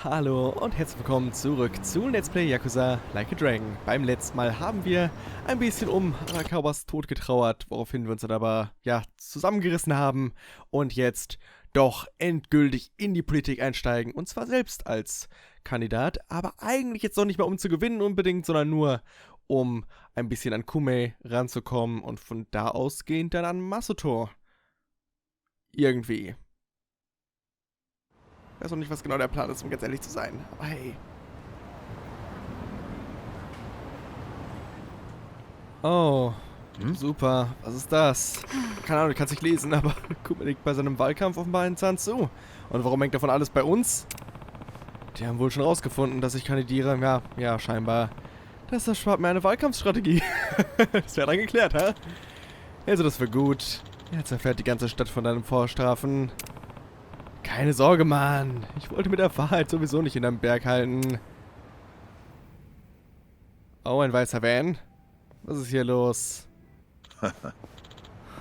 Hallo und herzlich willkommen zurück zu Let's Play Yakuza Like a Dragon. Beim letzten Mal haben wir ein bisschen um Arakawas Tod getrauert, woraufhin wir uns dann aber, ja, zusammengerissen haben und jetzt doch endgültig in die Politik einsteigen. Und zwar selbst als Kandidat, aber eigentlich jetzt noch nicht mal um zu gewinnen unbedingt, sondern nur um ein bisschen an Kume ranzukommen und von da ausgehend dann an Masuto. Irgendwie. Ich weiß noch nicht, was genau der Plan ist, um ganz ehrlich zu sein. Aber hey. Oh, super. Was ist das? Keine Ahnung, ich kann es nicht lesen, aber Kuma liegt bei seinem Wahlkampf offenbar einen Zahn zu. Und warum hängt davon alles bei uns? Die haben wohl schon rausgefunden, dass ich kandidiere. Ja, scheinbar. Das erspart mir eine Wahlkampfstrategie. Das wäre dann geklärt, hä? Also das für gut. Jetzt erfährt die ganze Stadt von deinen Vorstrafen. Keine Sorge, Mann. Ich wollte mit der Wahrheit sowieso nicht in einem Berg halten. Oh, ein weißer Van. Was ist hier los?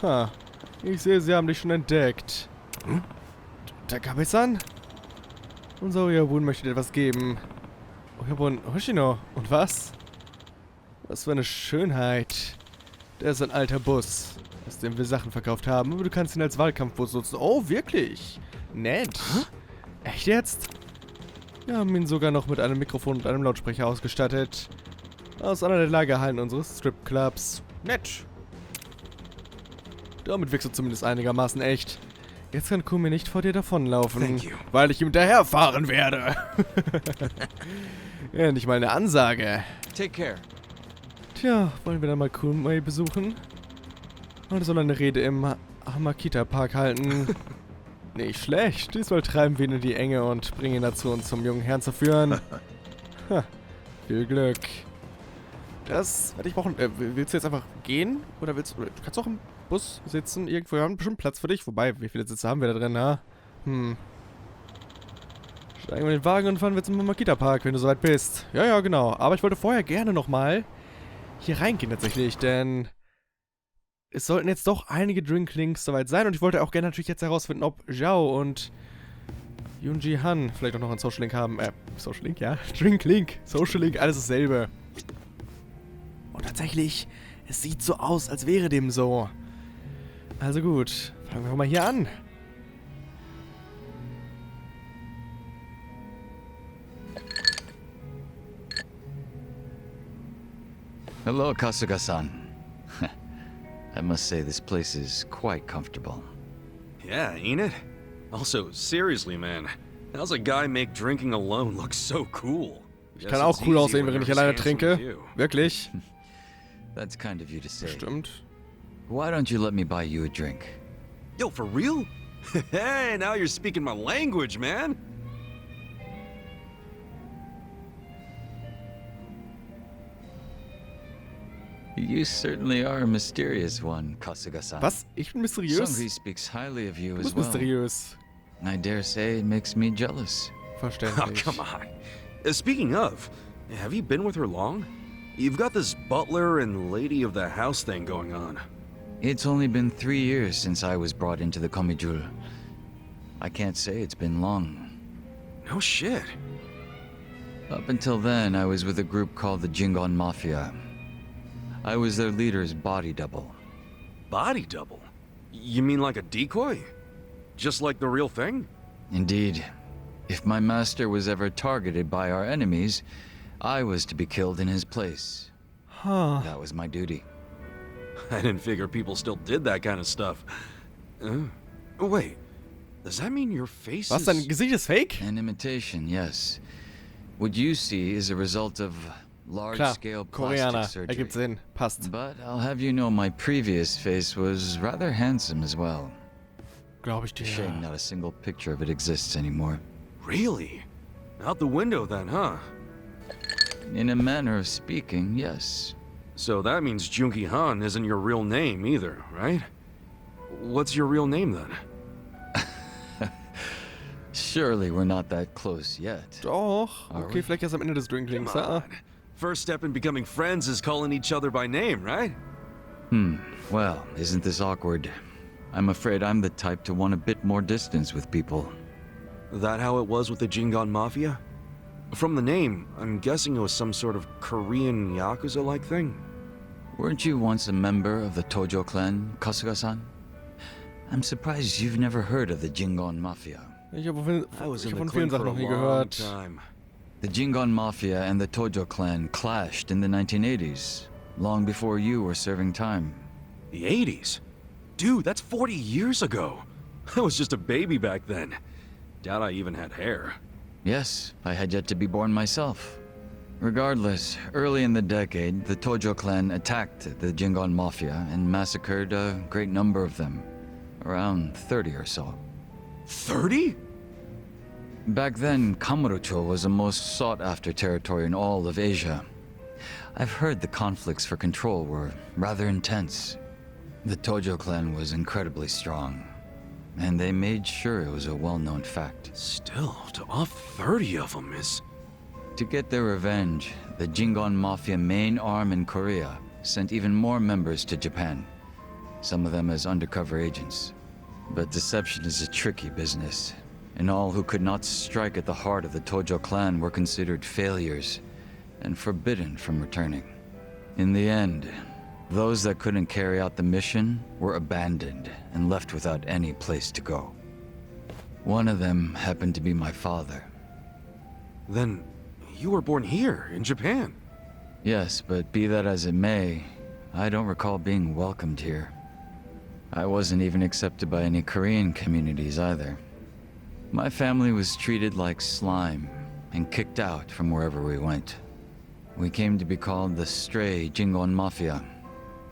Ha. Ich sehe, sie haben dich schon entdeckt. Takabe-san? Unser Oyabun möchte dir etwas geben. Oyabun Hoshino. Und was? Was für eine Schönheit. Der ist ein alter Bus, aus dem wir Sachen verkauft haben. Aber du kannst ihn als Wahlkampfbus nutzen. Oh, wirklich? Nett. Echt jetzt? Wir haben ihn sogar noch mit einem Mikrofon und einem Lautsprecher ausgestattet. Aus einer der Lagerhallen unseres Stripclubs. Nett. Damit wirkst du zumindest einigermaßen echt. Jetzt kann Kumi nicht vor dir davonlaufen, weil ich ihm hinterherfahren werde. Ja, nicht mal eine Ansage. Take care. Tja, wollen wir dann mal Kumi besuchen? Und er soll eine Rede im Hamakita-Park halten. Nicht schlecht. Diesmal treiben wir ihn in die Enge und bringen ihn dazu, uns zum jungen Herrn zu führen. Ha, viel Glück. Das werde ich brauchen. Willst du jetzt einfach gehen? Oder du kannst auch im Bus sitzen? Irgendwo, wir haben bestimmt Platz für dich. Wobei, wie viele Sitze haben wir da drin, ha? Steigen wir in den Wagen und fahren wir zum Makita-Park, wenn du soweit bist. Ja, genau. Aber ich wollte vorher gerne nochmal hier reingehen tatsächlich, denn es sollten jetzt doch einige Drinklinks soweit sein und ich wollte auch gerne natürlich jetzt herausfinden, ob Zhao und Yunji Han vielleicht auch noch einen Social Link haben. Social Link, ja. Drinklink, Social Link, alles dasselbe. Und tatsächlich, es sieht so aus, als wäre dem so. Also gut, fangen wir mal hier an. Hello, Kasuga-san. I must say this place is quite comfortable. Yeah, ain't it? Also, seriously, man, how's a guy make drinking alone look so cool? Ich kann auch cool aussehen, wenn ich alleine trinke. Wirklich? That's kind of you to say. Stimmt. Why don't you let me buy you a drink? Yo, for real? Hey, now you're speaking my language, man. You certainly are a mysterious one, Kasuga-san. Was? Ich bin mysteriös? Sangri speaks highly of you Du as bist well. mysteriös. I dare say it makes me jealous. Verständlich. Oh, come on. Speaking of, have you been with her long? You've got this butler and lady of the house thing going on. It's only been 3 years since I was brought into the Komijul. I can't say it's been long. No shit. Up until then, I was with a group called the Jingon Mafia. I was their leader's body double. Body double? You mean like a decoy? Just like the real thing? Indeed. If my master was ever targeted by our enemies, I was to be killed in his place. Huh. That was my duty. I didn't figure people still did that kind of stuff. Wait, does that mean your face Was, is... dein Gesicht ist fake? An imitation, yes. What you see is a result of Klar, large-scale plastic Koreaner. surgery. Ergibt Sinn. Passt. But I'll have you know my previous face was rather handsome as well. Glaube ich dir. Shame not a single picture of it exists anymore. Really? Out the window then, huh? In a manner of speaking, yes. So that means Junki Han isn't your real name either, right? What's your real name then? Surely we're not that close yet. Doch. Are Okay, we? vielleicht erst am Ende des Drinklings. Come on. First step in becoming friends is calling each other by name, right? Well, isn't this awkward? I'm afraid I'm the type to want a bit more distance with people. That how it was with the Jingon Mafia? From the name, I'm guessing it was some sort of Korean Yakuza-like thing. Weren't you once a member of the Tojo clan, Kasuga-san? I'm surprised you've never heard of the Jingon Mafia. Ich habe I was in the von clan vielen for Sachen a noch nie long gehört. time. The Jingon Mafia and the Tojo clan clashed in the 1980s, long before you were serving time. The 80s? Dude, that's 40 years ago. I was just a baby back then. Doubt I even had hair. Yes, I had yet to be born myself. Regardless, early in the decade, the Tojo clan attacked the Jingon Mafia and massacred a great number of them. Around 30 or so. 30? Back then, Kamurocho was the most sought-after territory in all of Asia. I've heard the conflicts for control were rather intense. The Tojo clan was incredibly strong, and they made sure it was a well-known fact. Still, to off 30 of them is... To get their revenge, the Jingon Mafia main arm in Korea sent even more members to Japan, some of them as undercover agents. But deception is a tricky business, and all who could not strike at the heart of the Tojo clan were considered failures and forbidden from returning. In the end, those that couldn't carry out the mission were abandoned and left without any place to go. One of them happened to be my father. Then, you were born here, in Japan. Yes, but be that as it may, I don't recall being welcomed here. I wasn't even accepted by any Korean communities either. My family was treated like slime and kicked out from wherever we went. We came to be called the Stray Jingon Mafia,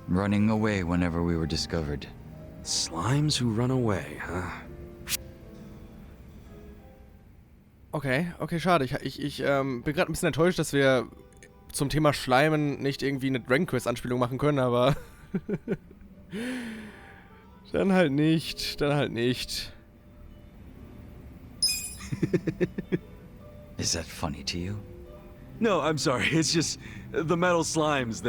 running away whenever we were discovered. Slimes who run away, huh? Okay, okay, schade. Ich bin gerade ein bisschen enttäuscht, dass wir zum Thema Schleimen nicht irgendwie eine Dragon Quest Anspielung machen können, aber dann halt nicht, dann halt nicht. Is that funny to you? No, I'm sorry. It's just the metal slimes.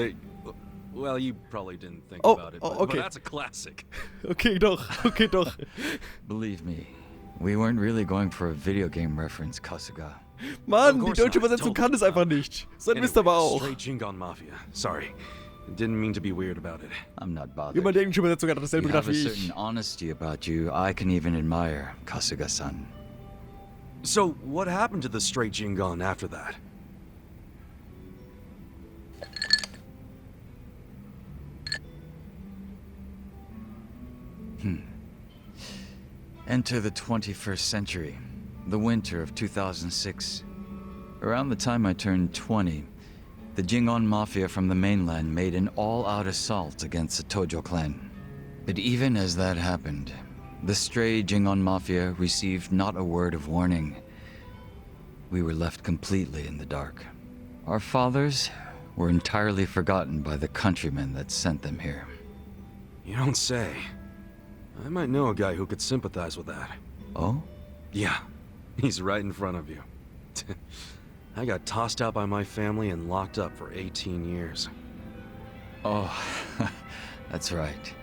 Well, you probably didn't think Oh, about it, oh, but, okay. but that's a classic. Okay, doch, okay, doch. Believe me, we weren't really going for a video game reference, Kasuga. Mann, Of die course deutsche not. Übersetzung Totally kann es not. einfach nicht. So ein Anyway, Mist aber auch. Straight Jingon Mafia. Sorry. Didn't mean to be weird about it. I'm not bothered. Jemand, der englische Übersetzung hat You dasselbe have gedacht a wie certain ich. honesty about you I can even admire, Kasuga-san. So, what happened to the straight Jingon after that? Enter the 21st century, the winter of 2006. Around the time I turned 20, the Jingon Mafia from the mainland made an all-out assault against the Tojo clan. But even as that happened, the stray Jingon Mafia received not a word of warning. We were left completely in the dark. Our fathers were entirely forgotten by the countrymen that sent them here. You don't say. I might know a guy who could sympathize with that. Oh? Yeah, he's right in front of you. I got tossed out by my family and locked up for 18 years. Oh, that's right.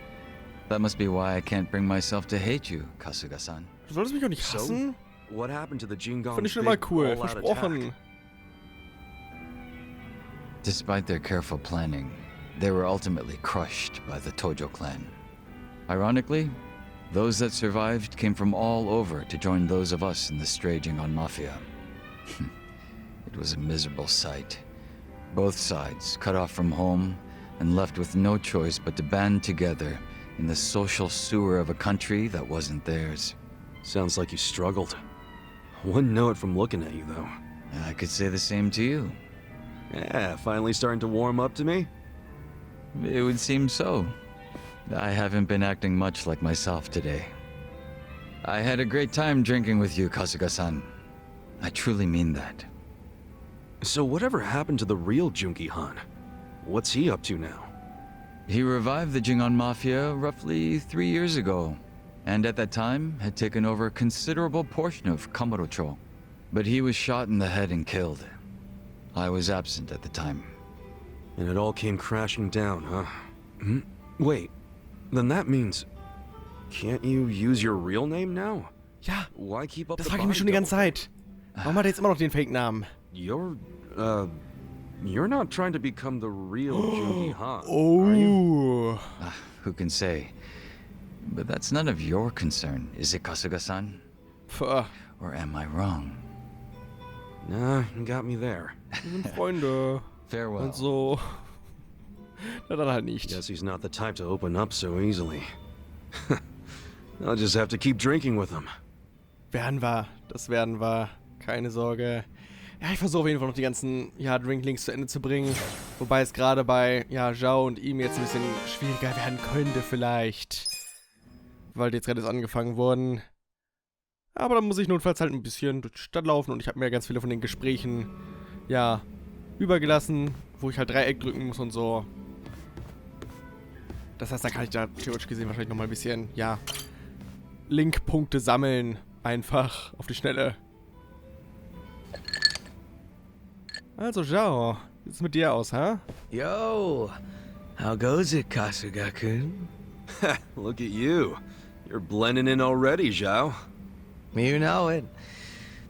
That must be why I can't bring myself to hate you, Kasuga-san. Du solltest mich auch nicht So, hassen. what happened to the Jingon Finde ich schon immer cool, all-out versprochen. attack? Despite their careful planning, they were ultimately crushed by the Tojo clan. Ironically, those that survived came from all over to join those of us in the stray Jingon Mafia. It was a miserable sight. Both sides cut off from home and left with no choice but to band together in the social sewer of a country that wasn't theirs. Sounds like you struggled. Wouldn't know it from looking at you, though. I could say the same to you. Yeah, finally starting to warm up to me? It would seem so. I haven't been acting much like myself today. I had a great time drinking with you, Kasuga-san. I truly mean that. So whatever happened to the real Junki Han? What's he up to now? He revived the Jingon Mafia roughly 3 years ago, and at that time had taken over a considerable portion of Kamurocho. But he was shot in the head and killed. I was absent at the time. And it all came crashing down, huh? Wait, then that means... Can't you use your real name now? Ja, Why keep up das the frage ich mich schon die ganze bodybuilding? Zeit. Warum hat er jetzt immer noch den Fake-Namen? You're not trying to become the real Jungi Han, are Oh. you? Who can say? But that's none of your concern, is it, Kasuga-san? Puh. Or am I wrong? Nah, you got me there. Wir sind Freunde. Farewell. Und so. Na dann halt nicht. Guess he's not the type to open up so easily. I'll just have to keep drinking with him. Werden wir. Das werden wir. Keine Sorge. Ja, ich versuche auf jeden Fall noch die ganzen, ja, Drinklinks zu Ende zu bringen. Wobei es gerade bei, ja, Zhao und ihm jetzt ein bisschen schwieriger werden könnte vielleicht. Weil die jetzt gerade erst angefangen wurden. Aber dann muss ich notfalls halt ein bisschen durch die Stadt laufen und ich habe mir ganz viele von den Gesprächen, ja, übergelassen, wo ich halt Dreieck drücken muss und so. Das heißt, da kann ich da theoretisch gesehen wahrscheinlich nochmal ein bisschen, ja, Linkpunkte sammeln. Einfach auf die Schnelle. Also, Zhao, wie sieht's mit dir aus, hä? Yo, how goes it, Kasuga-kun? Look at you. You're blending in already, Zhao. You know it.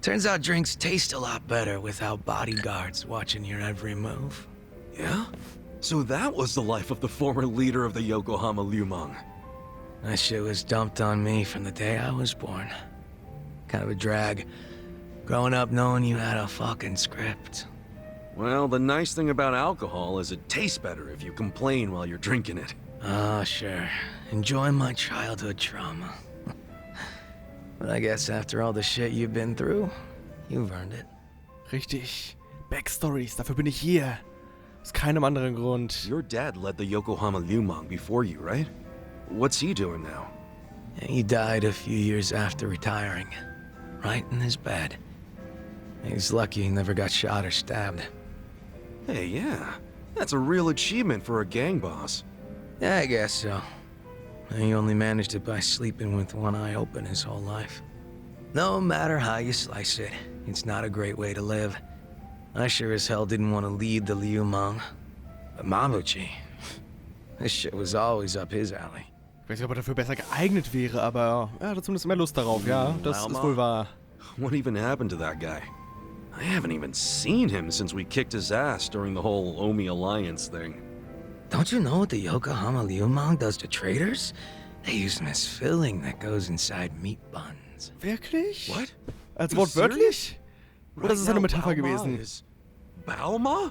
Turns out drinks taste a lot better without bodyguards watching your every move. Yeah? So that was the life of the former leader of the Yokohama Lumang. That shit was dumped on me from the day I was born. Kind of a drag. Growing up knowing you had a fucking script. Well, the nice thing about alcohol is it tastes better if you complain while you're drinking it. Ah, sure. Enjoy my childhood trauma. But I guess after all the shit you've been through, you've earned it. Richtig. Backstories, dafür bin ich hier. Aus keinem anderen Grund. Your dad led the Yokohama Lumang before you, right? What's he doing now? He died a few years after retiring. Right in his bed. He's lucky he never got shot or stabbed. Hey, yeah. That's a real achievement for a gang boss. Yeah, I guess so. He only managed it by sleeping with one eye open his whole life. No matter how you slice it, it's not a great way to live. I sure as hell didn't want to lead the Liumang. But Mabuchi, this shit was always up his alley. Ich weiß nicht, ob er dafür besser geeignet wäre, aber er hatte zumindest mehr Lust darauf, ja. Das ist wohl wahr. What even happened to that guy? I haven't even seen him since we kicked his ass during the whole Omi Alliance thing. Don't you know what the Yokohama Liumang does to traders? They use them as filling that goes inside meat buns. Wirklich? What? Als You wortwörtlich? Oder ist es eine now, Metapher Baoma gewesen? is Baoma?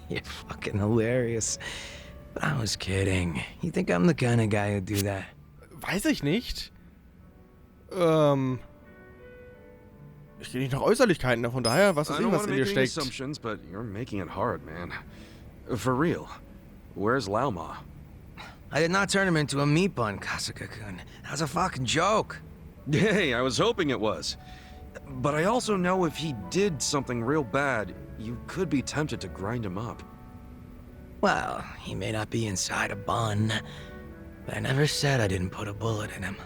You're fucking hilarious. But I was kidding. You think I'm the kind of guy who'd do that? Weiß ich nicht. Ich gehe nicht nach Äußerlichkeiten, von daher, was I weiß don't ich, was want to in dir make any steckt. assumptions, but you're making it hard, man. For real. Where's Laoma? I did not turn him into a meat bun, Kasuga-kun. That was a fucking joke. Hey, I was hoping it was. But I also know if he did something real bad, you could be tempted to grind him up. Well, he may not be inside a bun, but I never said I didn't put a bullet in him.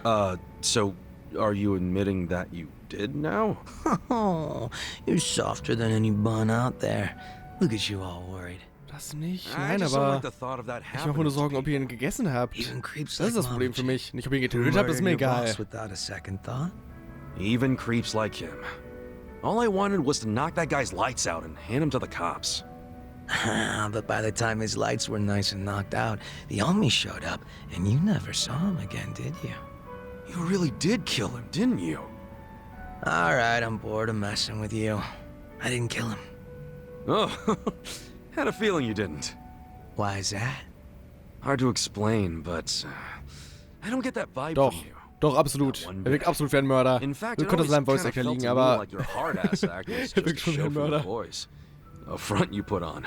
So are you admitting that you did now? Oh, you're softer than any bun out there. Look at you all worried. Das nicht, I nein, just don't aber like the thought of that ich mache mir nur happening to Sorgen, ob ihr ihn people. gegessen habt. Even creeps Das ist like das Problem für Mabuchi, mich. Nicht, ob ihr ihn who getötet habt, ist mir murdered your egal. boss without a second thought. Even creeps like him. All I wanted was to knock that guy's lights out and hand him to the cops. But by the time his lights were nice and knocked out, the Omi showed up, and you never saw him again, did you? You really did kill him, didn't you? All right, I'm bored of messing with you. I didn't kill him. Oh, had a feeling you didn't. Why is that? Hard to explain, but I don't get that vibe Doch, from you. doch, absolut. One Er wirkt bit. absolut wie ein Mörder. In fact, Du it könntest always an seinem Voice kinda Actor felt liegen, to me aber like your hard-ass act was er just wirkt a schon wie show ein for the Mörder. boys. A front you put on.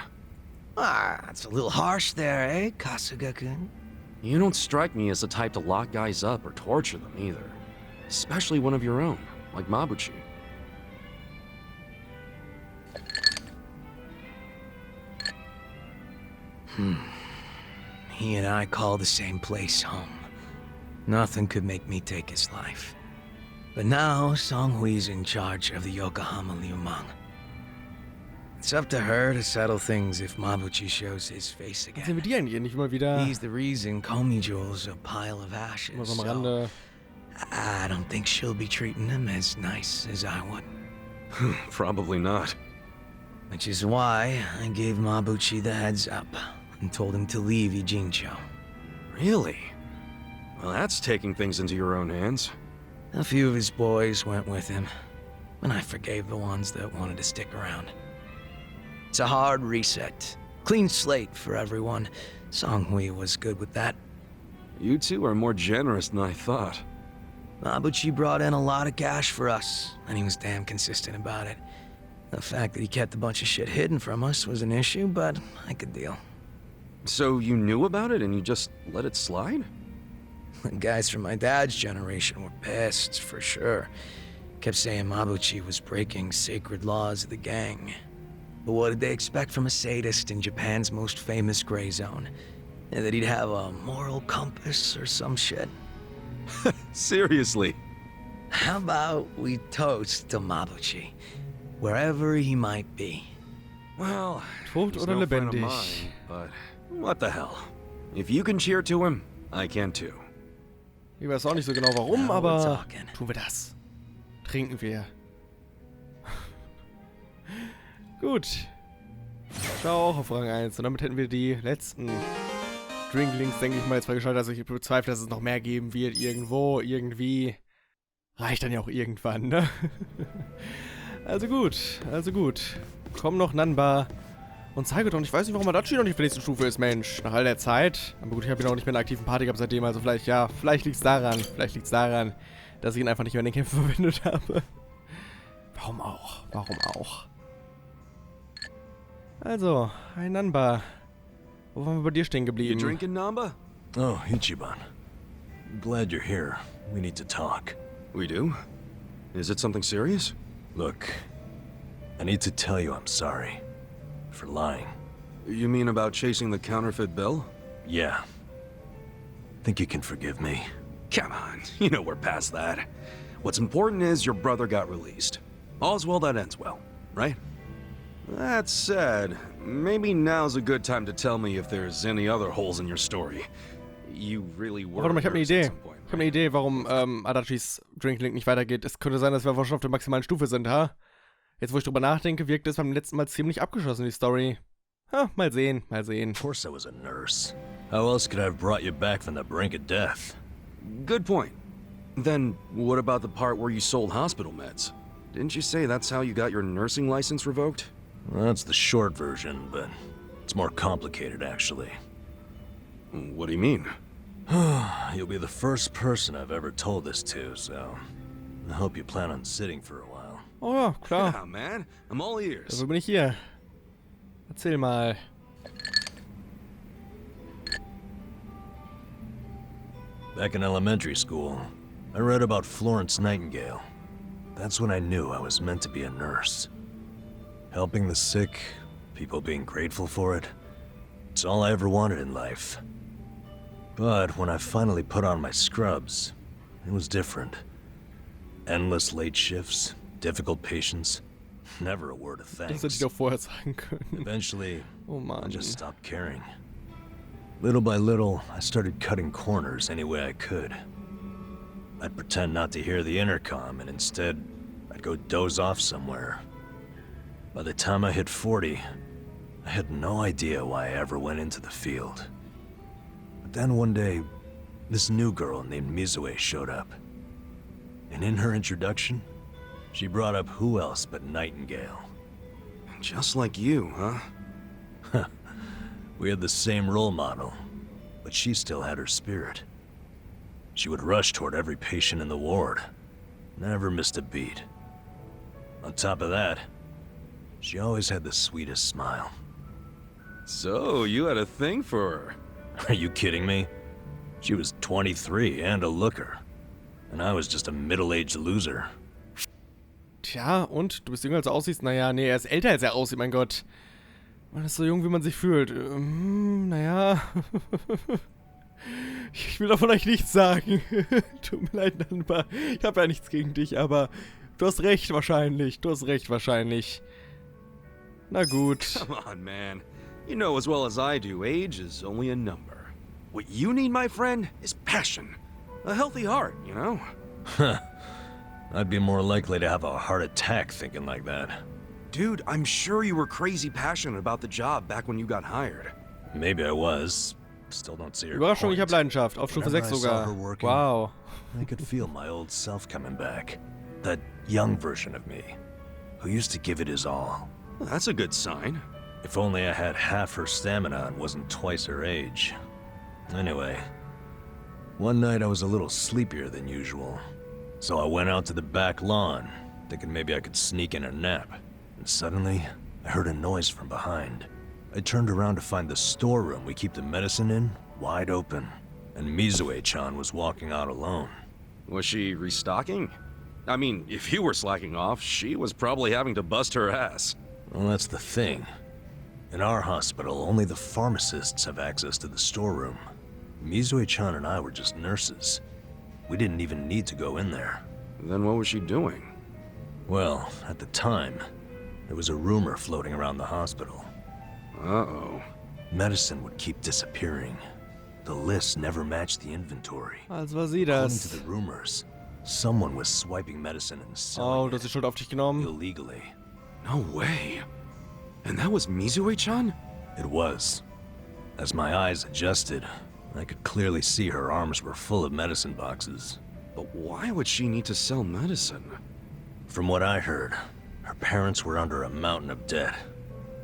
Ah, that's a little harsh there, eh, Kasuga-kun? You don't strike me as the type to lock guys up or torture them either. Especially one of your own, like Mabuchi. He and I call the same place home. Nothing could make me take his life. But now, Songhui's in charge of the Yokohama Liumang. It's up to her to settle things if Mabuchi shows his face Was sehen wir again. die eigentlich nicht immer wieder? He's the reason Komi Jewel's a pile of ashes. Immer so am So, Rande. I don't think she'll be treating him as nice as I would. Probably not. Which is why I gave Mabuchi the heads up and told him to leave Ijincho. Really? Well, that's taking things into your own hands. A few of his boys went with him, and I forgave the ones that wanted to stick around. It's a hard reset. Clean slate for everyone. Songhui was good with that. You two are more generous than I thought. Mabuchi brought in a lot of cash for us, and he was damn consistent about it. The fact that he kept a bunch of shit hidden from us was an issue, but I could deal. So you knew about it and you just let it slide? The guys from my dad's generation were pissed, for sure. Kept saying Mabuchi was breaking sacred laws of the gang. But what did they expect from a sadist in Japan's most famous gray zone? That he'd have a moral compass or some shit? Seriously? How about we toast to Mabuchi, wherever he might be? Well, Tot he's oder no friend of lebendig? mine, but what the hell? If you can cheer to him, I can too. Ich weiß auch nicht so genau warum, Now we're aber talking. tun wir das. Trinken wir. Gut. Schau auch auf Rang 1. Und damit hätten wir die letzten Drinklinks, denke ich mal, jetzt freigeschaltet. Also ich bezweifle, dass es noch mehr geben wird. Irgendwo, irgendwie. Reicht dann ja auch irgendwann, ne? Also gut, also gut. Komm noch, Nanba. Und zeige doch, ich weiß nicht, warum Adachi noch nicht auf der nächsten Stufe ist, Mensch. Nach all der Zeit. Aber gut, ich habe ihn auch nicht mehr in einer aktiven Party gehabt seitdem. Also vielleicht, ja, vielleicht liegt es daran. Vielleicht liegt es daran, dass ich ihn einfach nicht mehr in den Kämpfen verwendet habe. Warum auch? Warum auch? Also, ein Nanba. Wo waren wir bei dir stehen You geblieben? drinking, Namba? Oh, Ichiban. Glad you're here. We need to talk. We do? Is it something serious? Look, I need to tell you I'm sorry. For lying. You mean about chasing the counterfeit bill? Yeah. Think you can forgive me? Come on, you know we're past that. What's important is your brother got released. All's well that ends well, right? That said, maybe now's a good time to tell me if there's any other holes in your story. You really were. Warte mal, ich habe eine nervous at Idee. some point, Ich habe eine Idee, warum Adachis Drinklink nicht weitergeht. Es könnte sein, dass wir schon auf der maximalen Stufe sind, ha? Jetzt, wo ich drüber nachdenke, wirkt es beim letzten Mal ziemlich abgeschlossen, die Story. Ha, mal sehen, mal sehen. Of course I was a nurse. How else could I have brought you back from the brink of death? Good point. Then, what about the part where you sold hospital meds? Didn't you say that's how you got your nursing license revoked? Well, that's the short version, but it's more complicated, actually. What do you mean? You'll be the first person I've ever told this to, so I hope you plan on sitting for a while. Oh ja, klar. Yeah, man. I'm all ears. Dafür bin ich hier. Erzähl mal. Back in elementary school, I read about Florence Nightingale. That's when I knew I was meant to be a nurse. Helping the sick, people being grateful for it, it's all I ever wanted in life. But when I finally put on my scrubs, it was different. Endless late shifts, difficult patients, never a word of Das hätte thanks. ich doch vorher sagen können. Eventually, Oh I Mann. just stopped caring. Little by little, I started cutting corners any way I could. I'd pretend not to hear the intercom, and instead, I'd go doze off somewhere. By the time I hit 40, I had no idea why I ever went into the field. But then one day, this new girl named Mizue showed up. And in her introduction, she brought up who else but Nightingale. Just like you, huh? We had the same role model, but she still had her spirit. She would rush toward every patient in the ward, never missed a beat. On top of that, she always had the sweetest smile. So, you had a thing for her. Are you kidding me? She was 23 and a looker, and I was just a middle-aged loser. Tja, und? Du bist jünger als du aussiehst? Naja, nee, er ist älter als er aussieht, mein Gott. Man ist so jung, wie man sich fühlt. Naja. Ich will davon euch nichts sagen. Tut mir leid, Nanba. Ich habe ja nichts gegen dich, aber du hast recht wahrscheinlich. Du hast recht wahrscheinlich. Na gut. Come on, man. You know as well as I do, age is only a number. What you need, my friend, is passion. A healthy heart, you know? Huh. I'd be more likely to have a heart attack thinking like that. Dude, I'm sure you were crazy passionate about the job back when you got hired. Maybe I was. Still don't see her Überraschung, ich point. habe Leidenschaft. Auf Stufe Whenever 6 I saw her sogar. working, Wow. I could feel my old self coming back. That young version of me, who used to give it his all. That's a good sign. If only I had half her stamina and wasn't twice her age. Anyway, one night I was a little sleepier than usual. So I went out to the back lawn, thinking maybe I could sneak in a nap. And suddenly, I heard a noise from behind. I turned around to find the storeroom we keep the medicine in wide open, and Mizue-chan was walking out alone. Was she restocking? I mean, if you were slacking off, she was probably having to bust her ass. Well, that's the thing. In our hospital, only the pharmacists have access to the storeroom. Mizue-chan and I were just nurses. We didn't even need to go in there. Then what was she doing? Well, at the time, there was a rumor floating around the hospital. Uh-oh. Medicine would keep disappearing. The list never matched the inventory. Also war sie According to das. the rumors, someone was swiping medicine and Oh, selling du hast die it Schuld auf dich genommen. illegally. No way. And that was Mizue-chan? It was. As my eyes adjusted, I could clearly see her arms were full of medicine boxes. But why would she need to sell medicine? From what I heard, her parents were under a mountain of debt.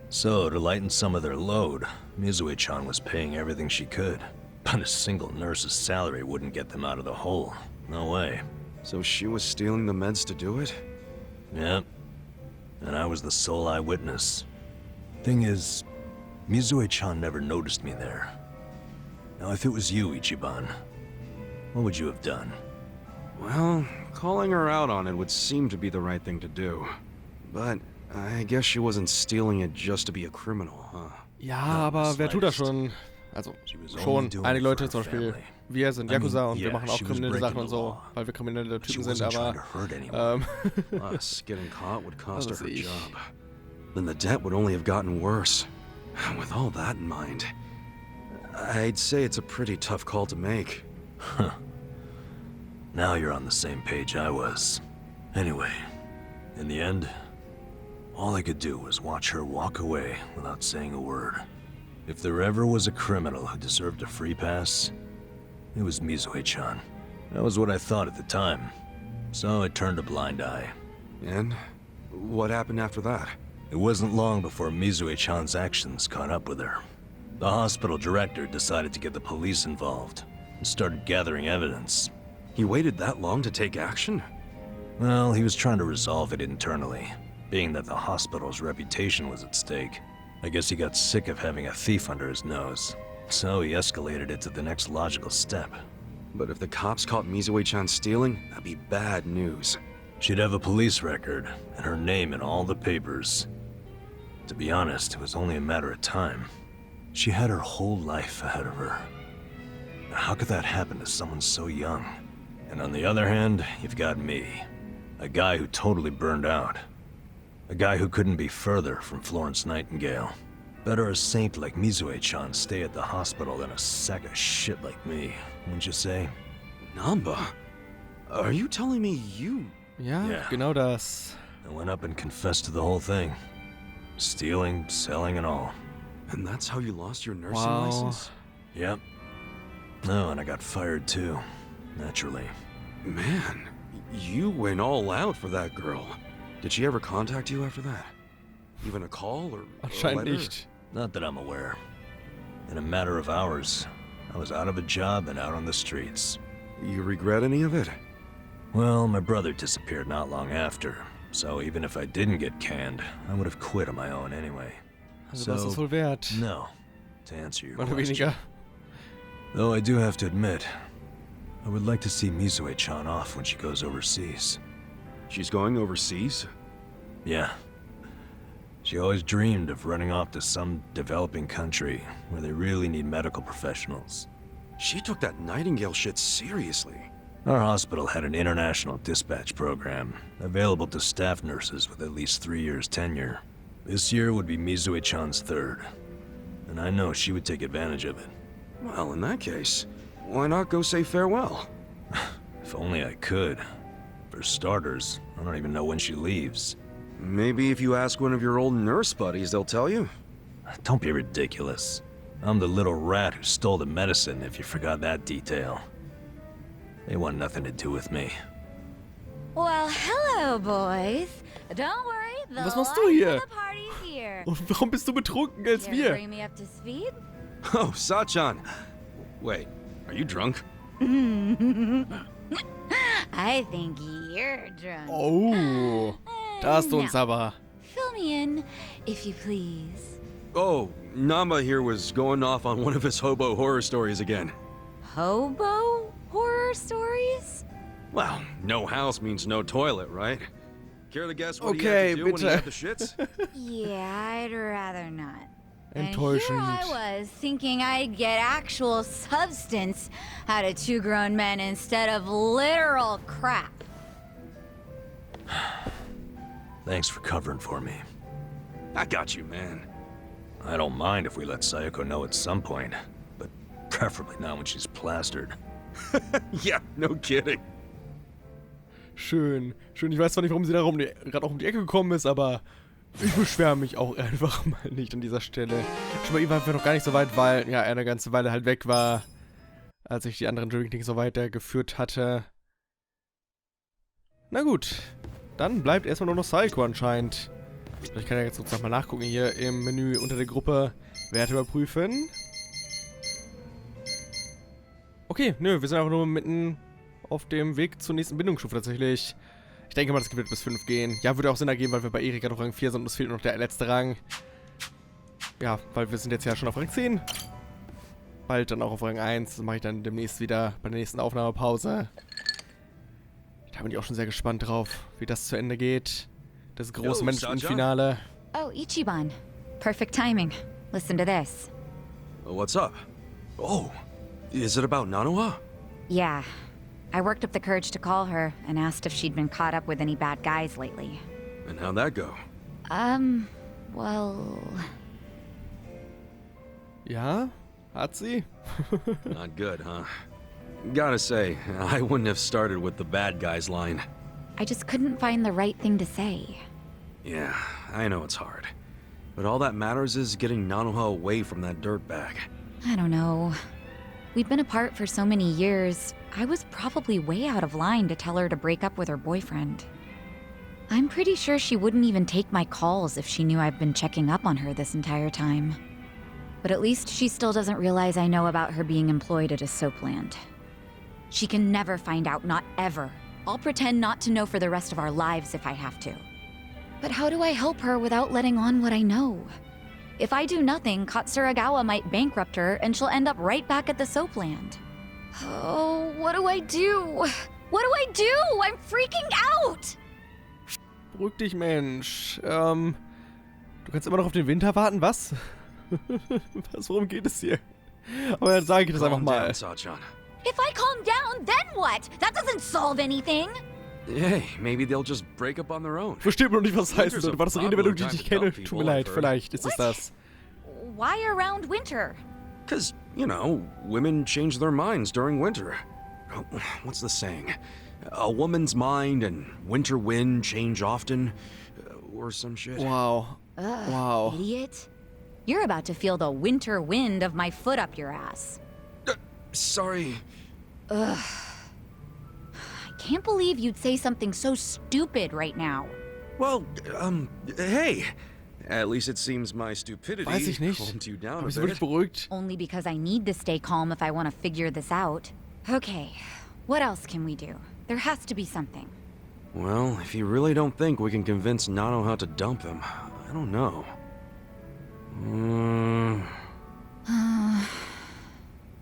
So, to lighten some of their load, Mizue-chan was paying everything she could. But a single nurse's salary wouldn't get them out of the hole. No way. So she was stealing the meds to do it? Yep. And I was the sole eyewitness. Thing is, Mizue-chan never noticed me there. Now, if it was you, Ichiban, what would you have done? Well, calling her out on it would seem to be the right thing to do. But I guess she wasn't stealing it just to be a criminal, huh? Ja, Not aber the wer tut das slightest. schon? Also, She was only schon. doing Einige it Leute for zum her Beispiel. family. Wir sind I mean, Yakuza und wir yeah, machen auch she was kriminelle breaking Sachen und the so, law. weil wir kriminelle She Typen sind, wasn't trying aber to hurt anyone. Plus, getting caught would cost her Was her weiß ich. job. Then the debt would only have gotten worse. With all that in mind, I'd say it's a pretty tough call to make. Now you're on the same page I was. Anyway, in the end, all I could do was watch her walk away without saying a word. If there ever was a criminal who deserved a free pass, it was Mizue-chan. That was what I thought at the time. So I turned a blind eye. And what happened after that? It wasn't long before Mizue-chan's actions caught up with her. The hospital director decided to get the police involved and started gathering evidence. He waited that long to take action? Well, he was trying to resolve it internally, being that the hospital's reputation was at stake. I guess he got sick of having a thief under his nose, so he escalated it to the next logical step. But if the cops caught Mizue-chan stealing, that'd be bad news. She'd have a police record and her name in all the papers. To be honest, it was only a matter of time. She had her whole life ahead of her. How could that happen to someone so young? And on the other hand, you've got me. A guy who totally burned out. A guy who couldn't be further from Florence Nightingale. Better a saint like Mizue-chan stay at the hospital than a sack of shit like me, wouldn't you say? Namba? Are you telling me you... ja, Ja. genau das. I went up and confessed to the whole thing. Stealing, selling, and all. And that's how you lost your nursing Wow. license? Yep. No, and I got fired too. Naturally. Man, you went all out for that girl. Did she ever contact you after that? Even a call or a Anscheinend letter? nicht. Not that I'm aware. In a matter of hours, I was out of a job and out on the streets. You regret any of it? Well, my brother disappeared not long after, so even if I didn't get canned, I would have quit on my own anyway. Also, was ist wohl wert? No, to answer your Mehr oder question. weniger. Though I do have to admit, I would like to see Mizue-chan off when she goes overseas. She's going overseas? Yeah. She always dreamed of running off to some developing country where they really need medical professionals. She took that Nightingale shit seriously. Our hospital had an international dispatch program, available to staff nurses with at least 3 years tenure. This year would be Mizue-chan's third, and I know she would take advantage of it. Well, in that case, why not go say farewell? If only I could. For starters, I don't even know when she leaves. Maybe if you ask one of your old nurse buddies, they'll tell you. Don't be ridiculous. I'm the little rat who stole the medicine, if you forgot that detail. They want nothing to do with me. Well, hello, boys. Don't worry, the Was machst du life hier? of the party's here. Und warum bist du betrunken als Care to wir? bring me up to speed? Oh, Sachan. Wait, are you drunk? I think you're drunk. Oh, da hast du uns Now, aber. fill me in, if you please. Oh, Namba here was going off on one of his hobo horror stories again. Hobo horror stories? Well, no house means no toilet, right? Care to guess what Okay, he had to do when he bitte. had the shits? Yeah, I'd rather not. And here Enttäuschend. I was, thinking I'd get actual substance out of two grown men instead of literal crap. Thanks for covering for me. I got you, man. I don't mind if we let Sayako know at some point, but preferably not when she's plastered. Yeah, no kidding. Schön. Schön. Ich weiß zwar nicht, warum sie da gerade auch um die Ecke gekommen ist, aber ich beschwere mich auch einfach mal nicht an dieser Stelle. Schon bei ihm waren wir noch gar nicht so weit, weil ja, er eine ganze Weile halt weg war, als ich die anderen Drinklings so weitergeführt hatte. Na gut. Dann bleibt erstmal nur noch Sayako anscheinend. Ich kann ja jetzt sozusagen mal nachgucken hier im Menü unter der Gruppe. Werte überprüfen. Okay, nö, wir sind einfach nur mitten auf dem Weg zur nächsten Bindungsstufe tatsächlich. Ich denke mal, das wird bis 5 gehen. Ja, würde auch Sinn ergeben, weil wir bei Erika noch Rang 4 sind und es fehlt noch der letzte Rang. Ja, weil wir sind jetzt ja schon auf Rang 10. Bald dann auch auf Rang 1. Das mache ich dann demnächst wieder bei der nächsten Aufnahmepause. Da bin ich auch schon sehr gespannt drauf, wie das zu Ende geht. Das große Yo, Management-Finale. Oh, Ichiban. Perfect timing. Listen to this. What's up? Oh, is it about Nanoha? Yeah. I worked up the courage to call her and asked if she'd been caught up with any bad guys lately. And how'd that go? Well... Ja, hat sie? Not good, huh? Gotta say, I wouldn't have started with the bad guys line. I just couldn't find the right thing to say. Yeah, I know it's hard. But all that matters is getting Nanoha away from that dirtbag. I don't know. We'd been apart for so many years, I was probably way out of line to tell her to break up with her boyfriend. I'm pretty sure she wouldn't even take my calls if she knew I've been checking up on her this entire time. But at least she still doesn't realize I know about her being employed at a soapland. She can never find out, not ever. I'll pretend not to know for the rest of our lives if I have to. But how do I help her without letting on what I know? If I do nothing, Katsuragawa might bankrupt her and she'll end up right back at the soapland. Oh, what do I do? What do I do? I'm freaking out! Beruhig dich, Mensch. Du kannst immer noch auf den Winter warten, was? Worum geht es hier? Aber dann sage ich das einfach Calm mal. down, Sachan. If I calm down, then what? That doesn't solve anything! Hey, maybe they'll just break up on their own. Versteht mir noch nicht, was das heißen Winter's soll. a War das eine Redewendung, die ich nicht kenne? popular time to Tut mir dump leid, people, vielleicht ist es What? das. Why around winter? Because, you know, women change their minds during winter. Oh, what's the saying? A woman's mind and winter wind change often? Or some shit. Wow. Ugh, Wow. idiot. You're about to feel the winter wind of my foot up your ass. Sorry. Ugh. I can't believe you'd say something so stupid right now. Well, hey. At least it seems my stupidity Weiß ich nicht. calmed you down Habe a ich sie wirklich bit. beruhigt? Only because I need to stay calm if I want to figure this out. Okay, what else can we do? There has to be something. Well, if you really don't think we can convince Nanoha to dump him, I don't know.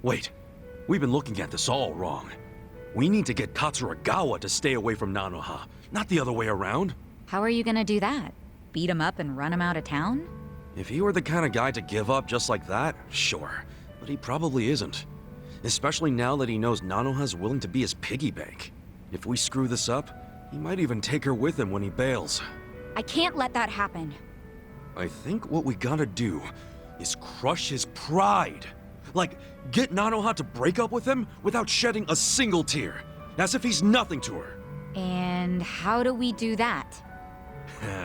Wait, we've been looking at this all wrong. We need to get Katsuragawa to stay away from Nanoha, not the other way around. How are you gonna do that? Beat him up and run him out of town? If he were the kind of guy to give up just like that, sure. But he probably isn't. Especially now that he knows Nanoha's willing to be his piggy bank. If we screw this up, he might even take her with him when he bails. I can't let that happen. I think what we gotta do is crush his pride. Like, get Nanoha to break up with him without shedding a single tear. as if he's nothing to her. And how do we do that?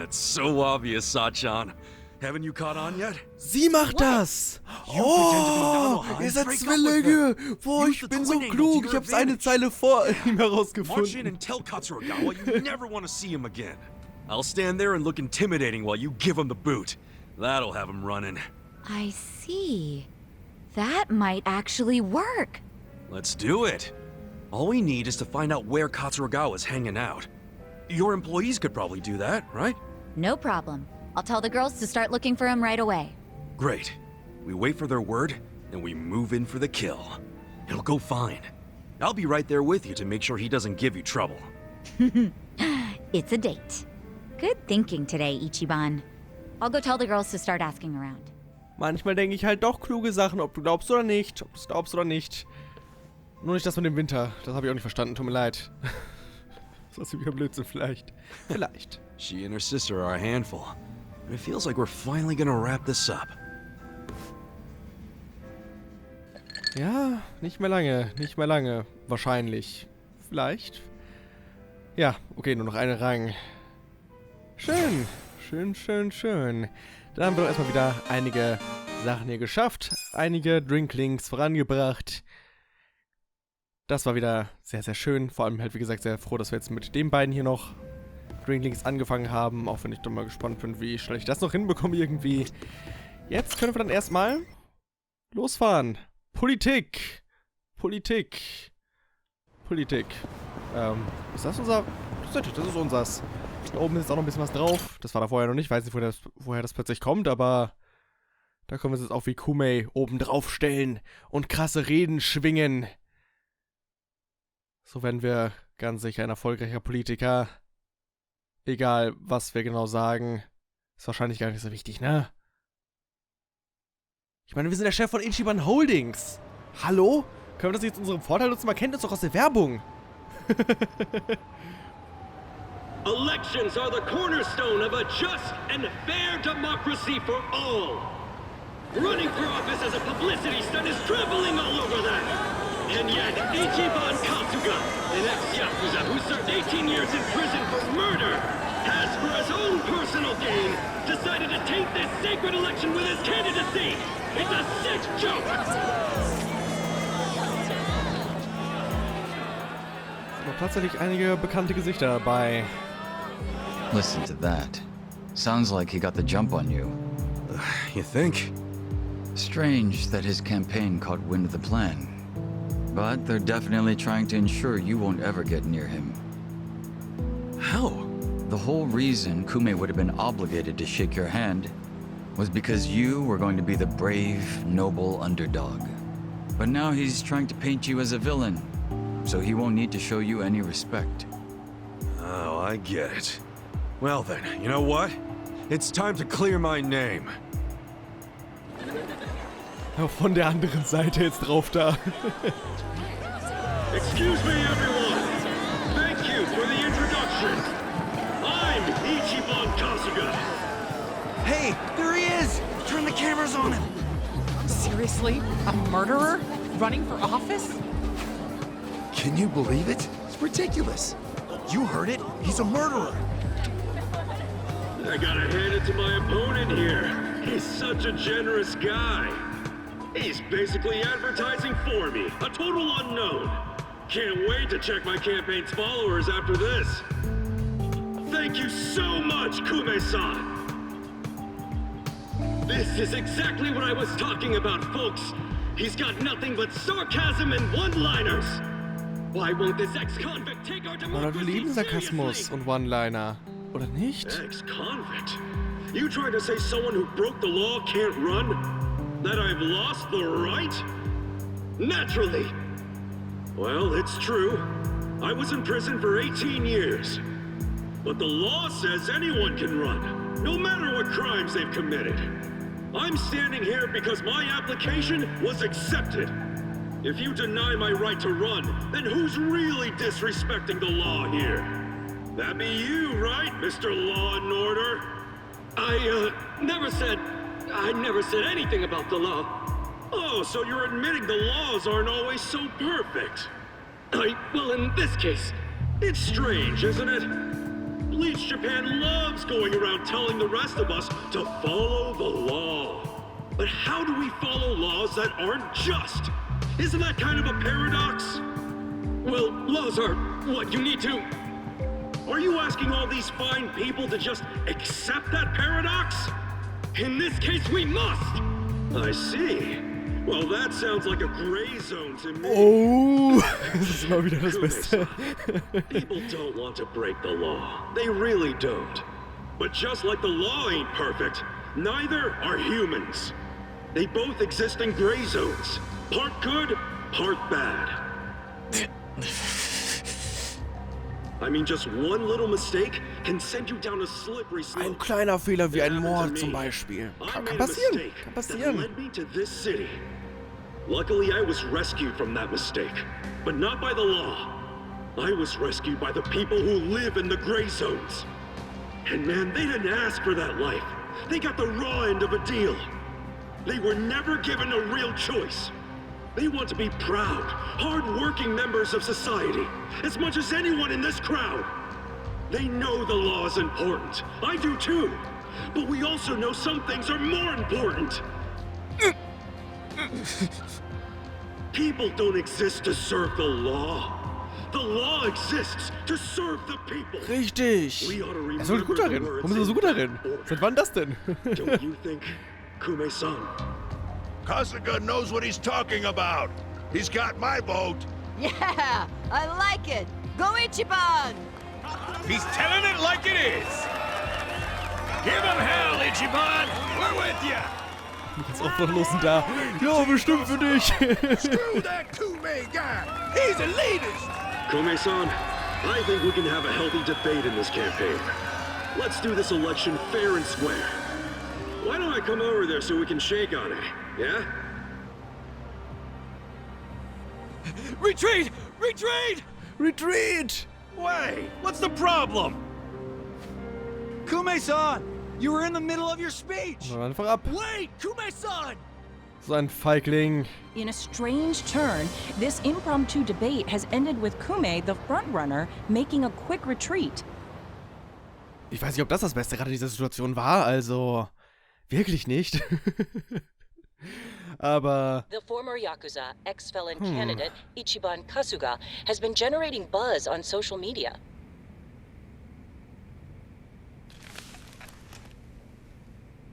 It's so obvious, Sachan. Haven't you caught on yet? Sie macht das! Oh, ihr seid Zwillinge! Boah, ich bin so klug. Ich hab's eine Zeile vor ihm March in herausgefunden. and tell Katsuragawa you never want to see him again. I'll stand there and look intimidating while you give him the boot. That'll have him running. I see. That might actually work. Let's do it. All we need is to find out where Katsuragawa's hanging out. Your employees could probably do that, right? No problem. I'll tell the girls to start looking for him right away. Great. We wait for their word, and we move in for the kill. It'll go fine. I'll be right there with you to make sure he doesn't give you trouble. It's a date. Good thinking today, Ichiban. I'll go tell the girls to start asking around. Manchmal denke ich halt doch kluge Sachen, ob du glaubst oder nicht. Ob du es glaubst oder nicht. Nur nicht das mit dem Winter. Das habe ich auch nicht verstanden. Tut mir leid. Das ist wieder Blödsinn vielleicht. Vielleicht. She and her sister are a handful. It feels like we're finally gonna wrap this up. Ja, nicht mehr lange. Nicht mehr lange. Wahrscheinlich. Vielleicht. Ja, okay, nur noch eine Rang. Schön. Schön, schön, schön. Dann haben wir doch erstmal wieder einige Sachen hier geschafft. Einige Drinklings vorangebracht. Das war wieder sehr, sehr schön. Vor allem halt, wie gesagt, sehr froh, dass wir jetzt mit den beiden hier noch Drinklings angefangen haben. Auch wenn ich dann mal gespannt bin, wie schnell ich das noch hinbekomme irgendwie. Jetzt können wir dann erstmal losfahren. Politik. Politik. Politik. Ist das unser... Das ist unseres. Da oben ist jetzt auch noch ein bisschen was drauf. Das war da vorher noch nicht. Ich weiß nicht, woher das plötzlich kommt, aber da können wir uns jetzt auch wie Kumei oben drauf stellen und krasse Reden schwingen. So werden wir ganz sicher ein erfolgreicher Politiker. Egal, was wir genau sagen. Ist wahrscheinlich gar nicht so wichtig, ne? Ich meine, wir sind der Chef von Ichiban Holdings. Hallo? Können wir das jetzt zu unserem Vorteil nutzen? Man kennt uns doch aus der Werbung. Elections are the cornerstone of a just and fair democracy for all. Running for office as a publicity stunt is traveling all over that. And yet, Ichiban Katsuga, an ex-Yakuza who served 18 years in prison for murder, has, for his own personal gain, decided to taint this sacred election with his candidacy. It's a sick joke. Noch tatsächlich einige bekannte Gesichter dabei. Listen to that. Sounds like he got the jump on you. You think? Strange that his campaign caught wind of the plan. But they're definitely trying to ensure you won't ever get near him. How? The whole reason Kume would have been obligated to shake your hand was because you were going to be the brave, noble underdog. But now he's trying to paint you as a villain, so he won't need to show you any respect. Oh, I get it. Well then, you know what? It's time to clear my name. Ja, von der anderen Seite jetzt drauf da. Excuse me, everyone. Thank you for the introduction. I'm Ichiban Kasuga. Hey, there he is! Turn the cameras on him! Seriously? A murderer? Running for office? Can you believe it? It's ridiculous. You heard it. He's a murderer. I gotta hand it to my opponent here. He's such a generous guy. He's basically advertising for me, a total unknown. Can't wait to check my campaign's followers after this. Thank you so much, Kume-san. This is exactly what I was talking about, folks. He's got nothing but sarcasm and one-liners. Why won't this ex-convict take our Leute democracy lieben Sarkasmus seriously? und One-Liner. Oder nicht? Ex-convict? You trying to say someone who broke the law can't run? That I've lost the right? Naturally. Well, it's true. I was in prison for 18 years. But the law says anyone can run, no matter what crimes they've committed. I'm standing here because my application was accepted. If you deny my right to run, then who's really disrespecting the law here? That be you, right, Mr. Law and Order? I never said anything about the law. Oh, so you're admitting the laws aren't always so perfect. Well, in this case, it's strange, isn't it? Bleach Japan loves going around telling the rest of us to follow the law. But how do we follow laws that aren't just? Isn't that kind of a paradox? Well, laws are what you need to... Are you asking all these fine people to just accept that paradox? In this case, we must! I see. Well, that sounds like a gray zone to me. Oh, das ist immer wieder das Beste. People don't want to break the law. They really don't. But just like the law ain't perfect, neither are humans. They both exist in gray zones. Part good, part bad. I mean, just one little mistake can send you down a slippery slope. Ein kleiner Fehler wie ein It happened Mord to me. zum Beispiel. I Kann made a passieren, mistake kann that passieren. led me to this city. Luckily, I was rescued from that mistake, but not by the law. I was rescued by the people who live in the gray zones. And man, they didn't ask for that life. They got the raw end of a deal. They were never given a real choice. They want to be proud, hard-working members of society, as much as anyone in this crowd. They know the law is important. I do too. But we also know some things are more important. People don't exist to serve the law. The law exists to serve the people. Richtig. We ought to Er ist so gut remember the darin. words Warum ist er so in gut that darin? order. Seit wann das denn? Don't you think, Kume-san? Kasuga knows what he's talking about. He's got my vote. Yeah, I like it. Go Ichiban! He's telling it like it is. Give him hell, Ichiban. We're with you. Jetzt aufwachlos und da. Ja, bestimmt für dich. Screw that Kume guy. He's a elitist. Kume-san, I think we can have a healthy debate in this campaign. Let's do this election fair and square. Why don't I come over there so we can shake on it, yeah? Retreat! Retreat! Retreat! Wait, what's the problem? Kume-san! You were in the middle of your speech! So, einfach ab. Wait! Kume-san! So ein Feigling. In a strange turn, this impromptu debate has ended with Kume, the frontrunner, making a quick retreat. Ich weiß nicht, ob das Beste gerade dieser Situation war, also wirklich nicht. Aber The former Yakuza ex-felon candidate Ichiban Kasuga has been generating buzz on social media.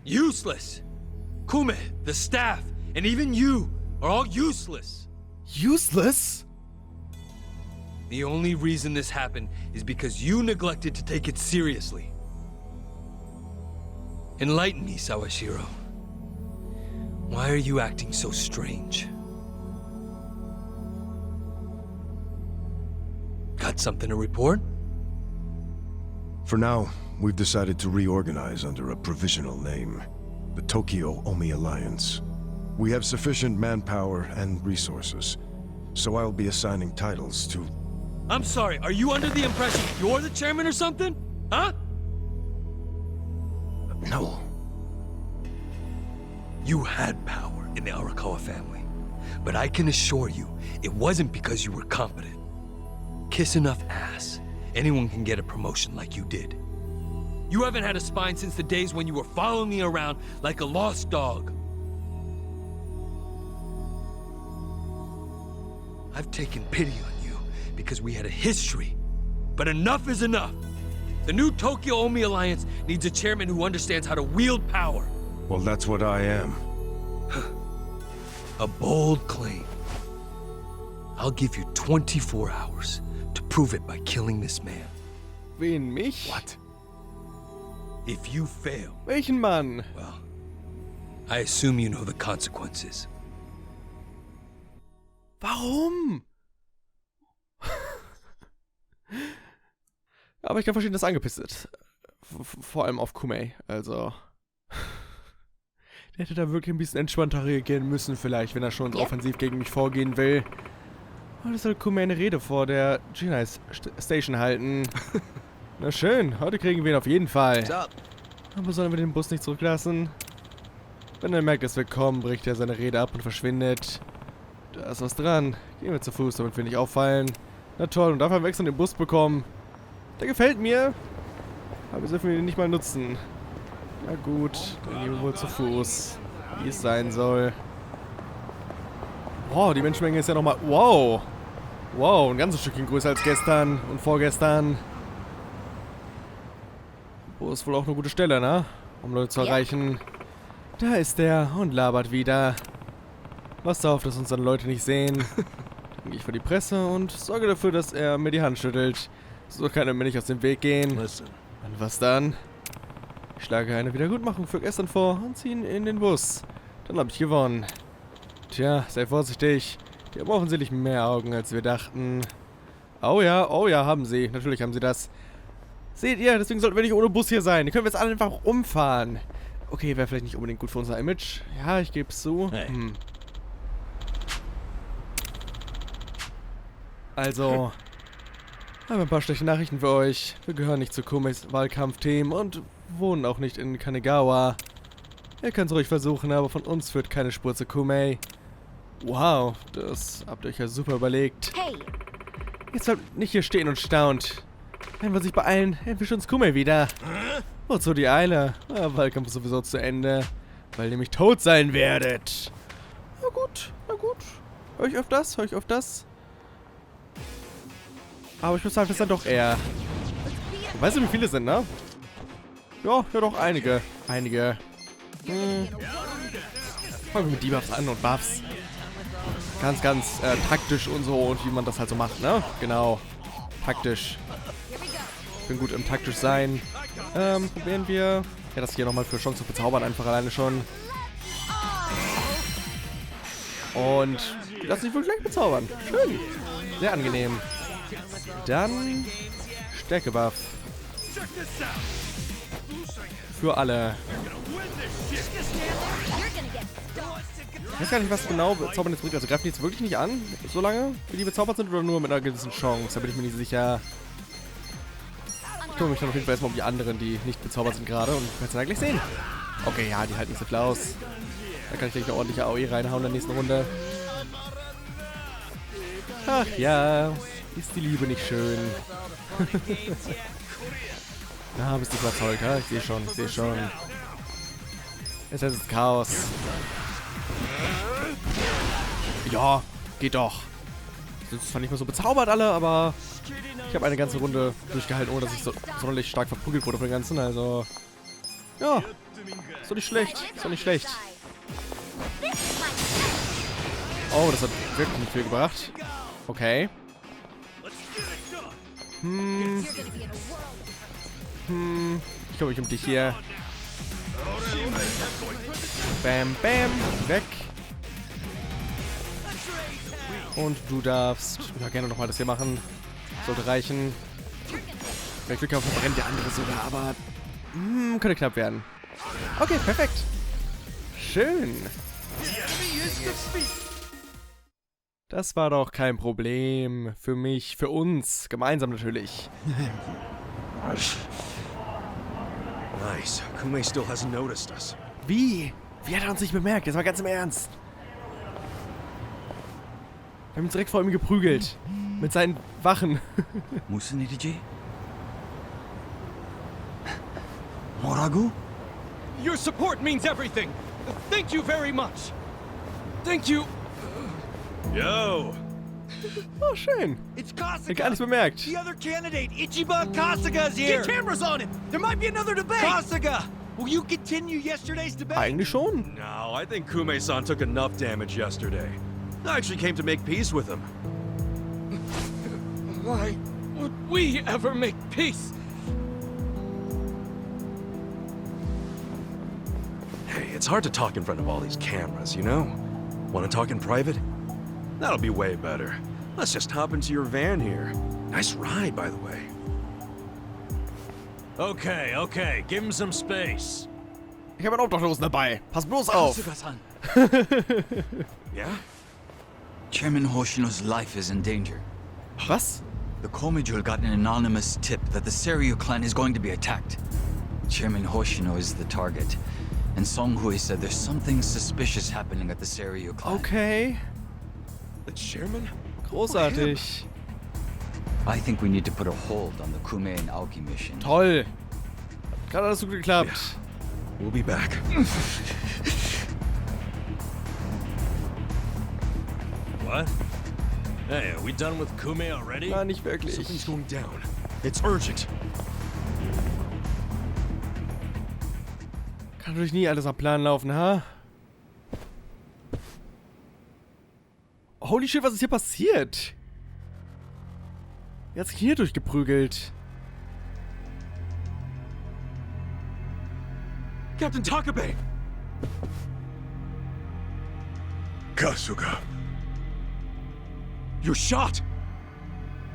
Useless! Kume, the staff, and even you are all useless! useless? The only reason this happened is because you neglected to take it seriously. Enlighten me, Sawashiro. Why are you acting so strange? Got something to report? For now, we've decided to reorganize under a provisional name, the Tokyo Omi Alliance. We have sufficient manpower and resources, so I'll be assigning titles to... I'm sorry, are you under the impression you're the chairman or something? Huh? No. You had power in the Arakawa family, but I can assure you, it wasn't because you were competent. Kiss enough ass, anyone can get a promotion like you did. You haven't had a spine since the days when you were following me around like a lost dog. I've taken pity on you because we had a history, but enough is enough. The new Tokyo Omi Alliance needs a chairman who understands how to wield power. Well, that's what I am. A bold claim. I'll give you 24 hours to prove it by killing this man. Wen, mich? What? If you fail, Welchen Mann? well, I assume you know the consequences. Warum? Aber ich kann verstehen, dass er angepisst ist. Vor allem auf Kume, also... Der hätte da wirklich ein bisschen entspannter reagieren müssen vielleicht, wenn er schon offensiv gegen mich vorgehen will. Heute soll Kume eine Rede vor der Jinai Station halten. Na schön, heute kriegen wir ihn auf jeden Fall. Aber sollen wir den Bus nicht zurücklassen? Wenn er merkt, dass wir kommen, bricht er seine Rede ab und verschwindet. Da ist was dran. Gehen wir zu Fuß, damit wir nicht auffallen. Na toll, und dafür haben wir extra den Bus bekommen. Der gefällt mir. Aber wir dürfen ihn nicht mal nutzen. Na gut, dann gehen wir wohl zu Fuß. Wie es sein soll. Wow, die Menschenmenge ist ja nochmal... Wow. Wow, ein ganzes Stückchen größer als gestern und vorgestern. Wo ist wohl auch eine gute Stelle, ne? Um Leute zu erreichen. Da ist er und labert wieder. Pass auf, dass uns dann Leute nicht sehen. Dann gehe ich vor die Presse und sorge dafür, dass er mir die Hand schüttelt. So kann er mir nicht aus dem Weg gehen. Und was dann? Ich schlage eine Wiedergutmachung für gestern vor und ziehe ihn in den Bus. Dann habe ich gewonnen. Tja, sei vorsichtig. Die haben offensichtlich mehr Augen, als wir dachten. Oh ja, haben sie. Natürlich haben sie das. Seht ihr, deswegen sollten wir nicht ohne Bus hier sein. Die können wir jetzt alle einfach umfahren. Okay, wäre vielleicht nicht unbedingt gut für unser Image. Ja, ich gebe es zu. Hey. Also, haben ein paar schlechte Nachrichten für euch. Wir gehören nicht zu Kumeis Wahlkampfteam und wohnen auch nicht in Kanegawa. Ihr könnt es ruhig versuchen, aber von uns führt keine Spur zu Kumei. Wow, das habt ihr euch ja super überlegt. Hey! Jetzt bleibt nicht hier stehen und staunt. Wenn wir sich beeilen, erwischt uns Kumei wieder. Wozu die Eile? Der Wahlkampf ist sowieso zu Ende, weil ihr nämlich tot sein werdet. Na gut, na gut. Hör ich auf das? Aber ich muss sagen, das ist dann doch eher... Weißt du, wie viele es sind, ne? Ja, doch einige. Fangen wir mit Debuffs an und Buffs. Ganz taktisch und so und wie man das halt so macht, ne? Genau. Taktisch. Ich bin gut im taktisch sein. Probieren wir... Ja, das hier nochmal für Chance zu verzaubern, einfach alleine schon. Und die lassen sich wohl gleich bezaubern. Schön. Sehr angenehm. Dann Stärkebuff. Für alle. Ich weiß gar nicht, was genau Bezaubern jetzt bringt. Also greifen die jetzt wirklich nicht an, solange wie die bezaubert sind, oder nur mit einer gewissen Chance? Da bin ich mir nicht sicher. Ich kümmere mich dann auf jeden Fall erstmal um die anderen, die nicht bezaubert sind gerade, und werde es dann gleich sehen. Okay, ja, die halten nicht so viel aus. Da kann ich gleich eine ordentliche AOE reinhauen in der nächsten Runde. Ach ja, ist die Liebe nicht schön? Na, bist du überzeugt, ja? Ich sehe schon. Jetzt ist es Chaos. Ja, geht doch. Das ist zwar nicht mehr so bezaubert alle, aber ich habe eine ganze Runde durchgehalten, ohne dass ich so sonderlich stark verprügelt wurde von den ganzen, also... Ja, ist doch nicht schlecht, Oh, das hat wirklich nicht viel gebracht. Okay. Ich kümmere mich um dich hier. Bam, weg. Und du darfst ja gerne nochmal das hier machen. Sollte reichen. Wenn ich Glück habe, verbrennt der andere sogar, aber könnte knapp werden. Okay, perfekt. Schön. Das war doch kein Problem. Für mich, für uns. Gemeinsam natürlich. Nice. Kumei still hasn't noticed us. Wie? Wie hat er uns nicht bemerkt? Jetzt mal ganz im Ernst. Wir haben uns direkt vor ihm geprügelt. Mit seinen Wachen. Musuniriji? Moragu? Your support means everything. Thank you very much. Thank you. Yo! Oh, schön. It's Kasuga. Gar nichts bemerkt. The other candidate, Ichiban Kasuga's here. Get cameras on him. There might be another debate. Kasuga, will you continue yesterday's debate? Eigentlich schon. No, I think Kume-san took enough damage yesterday. I actually came to make peace with him. Why would we ever make peace? Hey, it's hard to talk in front of all these cameras, you know? Want to talk in private? That'll be way better. Let's just hop into your van here. Nice ride, by the way. Okay, give him some space. Ich habe einen Obdachlosen dabei. Pass bloß auf. Yeah? Chairman Hoshino's life is in danger. Was? The Komijul got an anonymous tip that the Seiryu clan is going to be attacked. Chairman Hoshino is the target. And Songhui said there's something suspicious happening at the Seiryu clan. Okay. The chairman? Großartig. I think we need to put a hold on the Kume and Aoki mission. Toll. Gerade alles so gut geklappt. We'll be back. What? Hey, are we done with Kume already? Na, nicht wirklich. Something's going down. It's urgent. Kann natürlich nie alles am Plan laufen, ha? Holy shit, was ist hier passiert? Er hat sich hier durchgeprügelt. Captain Takabe! Kasuga. You're shot!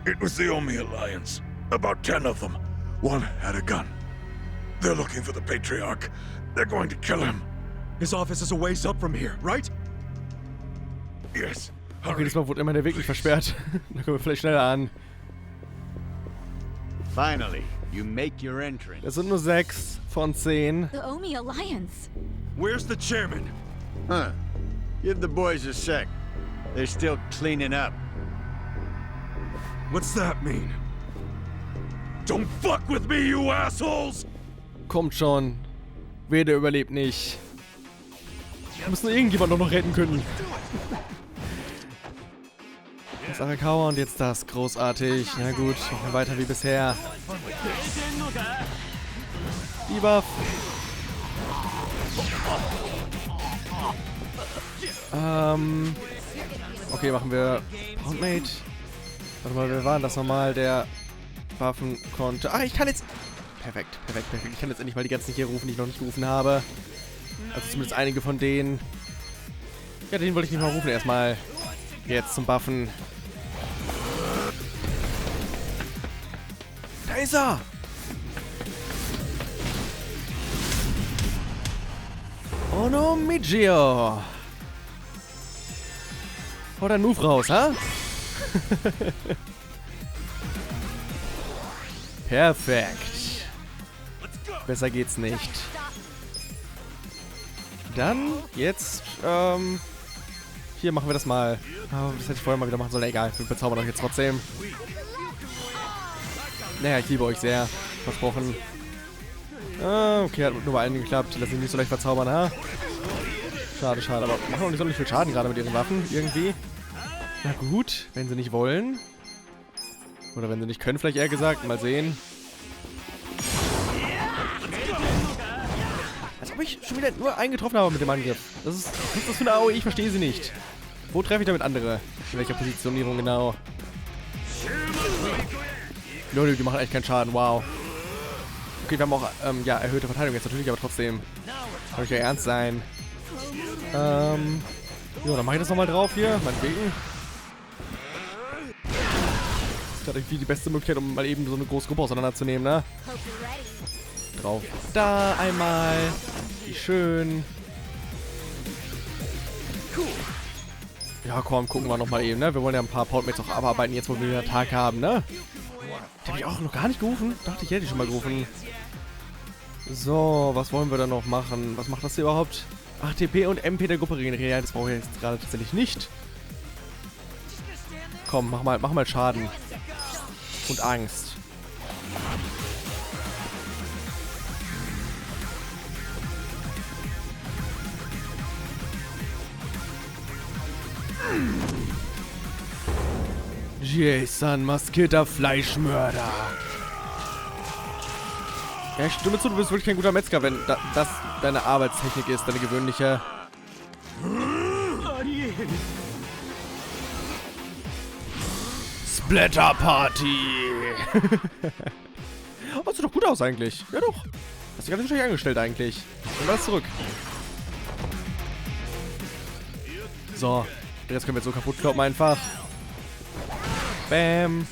It was the Omi Alliance. About 10 of them. One had a gun. They're looking for the Patriarch. They're going to kill him. His office is a ways up from here, right? Yes. Okay, diesmal wurde immer der Weg nicht versperrt. Da kommen wir vielleicht schneller an. Finally, you make your entrance. Das sind nur 6 von 10. The Omi Alliance. Where's the chairman? Huh. Give the boys a sec. They're still cleaning up. What's that mean? Don't fuck with me, you assholes! Kommt schon. Wer, der überlebt nicht. Wir müssen irgendjemand noch retten können. Das Arakawa und jetzt das. Großartig. Na gut, machen wir weiter wie bisher. Die Waffe. Okay, machen wir Poundmate. Warte mal, wer war denn das nochmal, der Waffen konnte? Ah, ich kann jetzt... Perfekt, perfekt, perfekt. Ich kann jetzt endlich mal die ganzen hier rufen, die ich noch nicht gerufen habe. Also zumindest einige von denen. Ja, den wollte ich nicht mal rufen erstmal. Jetzt zum Buffen. Da ist er! Onomigio! Hau deinen Move raus, ha? Perfekt. Besser geht's nicht. Dann, jetzt, hier machen wir das mal. Oh, das hätte ich vorher mal wieder machen sollen. Egal, wir bezaubern euch jetzt trotzdem. Naja, ich liebe euch sehr. Versprochen. Okay, hat nur bei einigen geklappt. Lass mich nicht so leicht verzaubern, ha? Schade, schade. Aber machen auch nicht so nicht viel Schaden gerade mit ihren Waffen, irgendwie. Na gut, wenn sie nicht wollen. Oder wenn sie nicht können, vielleicht eher gesagt. Mal sehen. Als ob ich schon wieder nur einen getroffen habe mit dem Angriff. Was ist das für eine AOE? Ich verstehe sie nicht. Wo treffe ich damit andere? In welcher Positionierung genau? Leute, die machen echt keinen Schaden. Wow. Okay, wir haben auch ja, erhöhte Verteidigung jetzt natürlich, aber trotzdem. Kann ich ja ernst sein. Ja, dann mache ich das nochmal drauf hier. Meinetwegen. Das ist gerade irgendwie die beste Möglichkeit, um mal eben so eine große Gruppe auseinanderzunehmen, ne? Drauf. Da einmal. Wie schön. Ja, komm, gucken wir nochmal eben, ne? Wir wollen ja ein paar Portmates auch abarbeiten, jetzt wo wir wieder Tag haben, ne? Die habe ich auch noch gar nicht gerufen. Dachte, ich hätte die schon mal gerufen. So, was wollen wir dann noch machen? Was macht das hier überhaupt? Ach, TP und MP der Gruppe regenerieren. Ja, das brauche ich jetzt gerade tatsächlich nicht. Komm, mach mal Schaden. Und Angst. Jason, maskierter Fleischmörder. Ja, ich stimme zu, du bist wirklich kein guter Metzger, wenn das deine Arbeitstechnik ist, deine gewöhnliche. Splatter Party. Oh, sieht doch gut aus eigentlich. Ja doch. Hast dich ganz schön angestellt eigentlich. Nehmen wir das zurück. So. Jetzt können wir jetzt so kaputt kloppen einfach. Bam.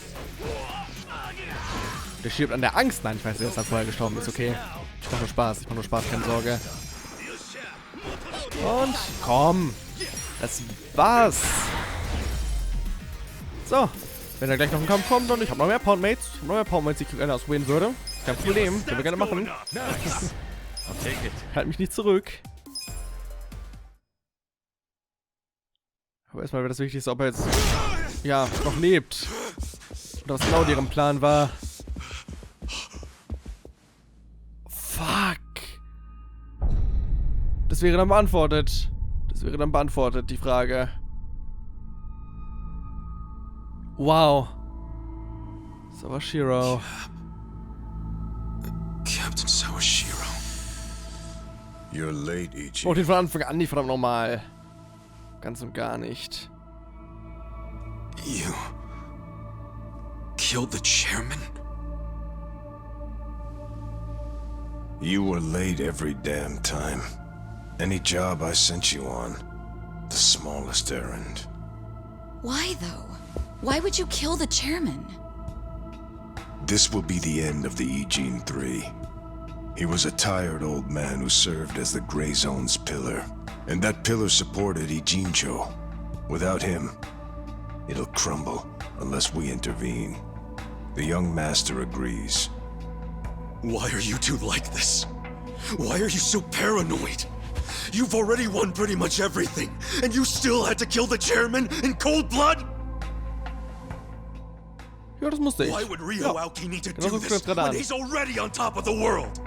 Der stirbt an der Angst. Nein, ich weiß, der ist dann vorher gestorben. Ist okay. Ich mach nur Spaß. Ich mach nur Spaß, keine Sorge. Und komm. Das war's. So. Wenn er gleich noch ein Kampf kommt und ich habe noch mehr Poundmates. Ich habe noch mehr Poundmates, die einer ausprobieren würde. Kein Problem. Können wir gerne machen. Halt mich nicht zurück. Aber erstmal wäre das Wichtigste, ob er jetzt ja noch lebt. Oder was genau deren Plan war. Fuck. Das wäre dann beantwortet. Die Frage. Wow. Sawashiro. Captain Sawashiro. You're late, Ichi. Oh, den von Anfang an nicht, verdammt nochmal. Ganz und gar nicht. You killed the chairman? You were late every damn time. Any job I sent you on, the smallest errand. Why, though? Why would you kill the chairman? This will be the end of the E-Gene 3. He was a tired old man who served as the Gray Zone's pillar. And that pillar supported Ijincho. Without him, it'll crumble unless we intervene. The young master agrees. Why are you two like this? Why are you so paranoid? You've already won pretty much everything, and you still had to kill the chairman in cold blood? Ja, das musste ich. Why would Ryo Aoki need to do so this gerade when an. he's already on top of the world?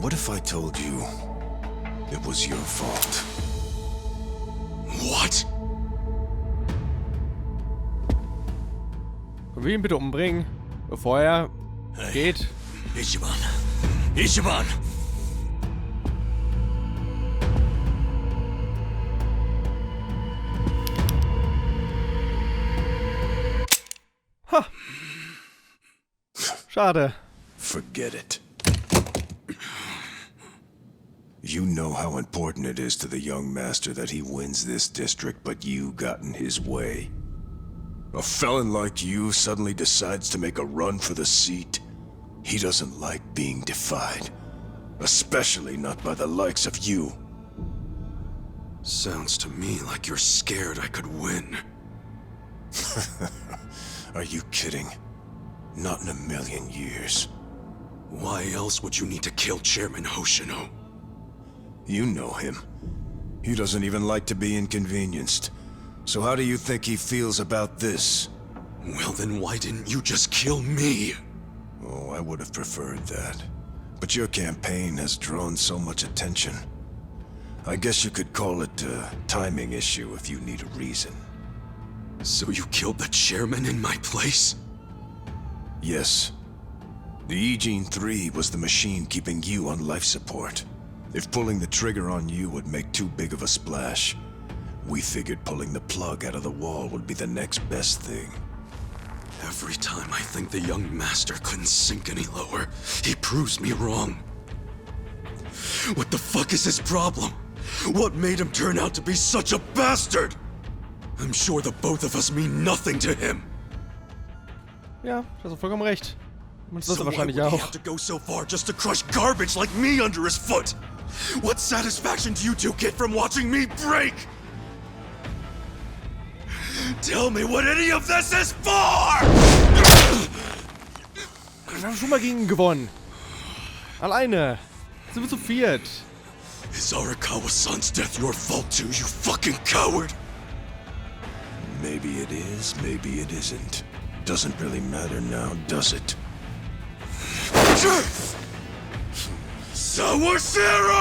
What if I told you it was your fault? What? Will ihn bitte umbringen, bevor er geht. Ichiban. Ichiban! Ha! Schade. Forget it. You know how important it is to the young master that he wins this district, but you got in his way. A felon like you suddenly decides to make a run for the seat. He doesn't like being defied. Especially not by the likes of you. Sounds to me like you're scared I could win. Are you kidding? Not in a million years. Why else would you need to kill Chairman Hoshino? You know him. He doesn't even like to be inconvenienced. So how do you think he feels about this? Well, then why didn't you just kill me? Oh, I would have preferred that. But your campaign has drawn so much attention. I guess you could call it a timing issue if you need a reason. So you killed the chairman in my place? Yes. The E-Gene 3 was the machine keeping you on life support. If pulling the trigger on you would make too big of a splash, we figured pulling the plug out of the wall would be the next best thing. Every time I think the young master couldn't sink any lower, he proves me wrong. What the fuck is his problem? What made him turn out to be such a bastard? I'm sure the both of us mean nothing to him. Ja, du hast vollkommen recht. Und das So ist er why wahrscheinlich would he auch. have to go so far just to crush garbage like me under his foot? What satisfaction do you two get from watching me break? Tell me what any of this is for! Wir haben schon mal gegen ihn gewonnen. Alleine. Sind wir zu viert. Is Arakawa-san's death your fault too, you fucking coward? Maybe it is, maybe it isn't. Doesn't really matter now, does it? Sawashiro!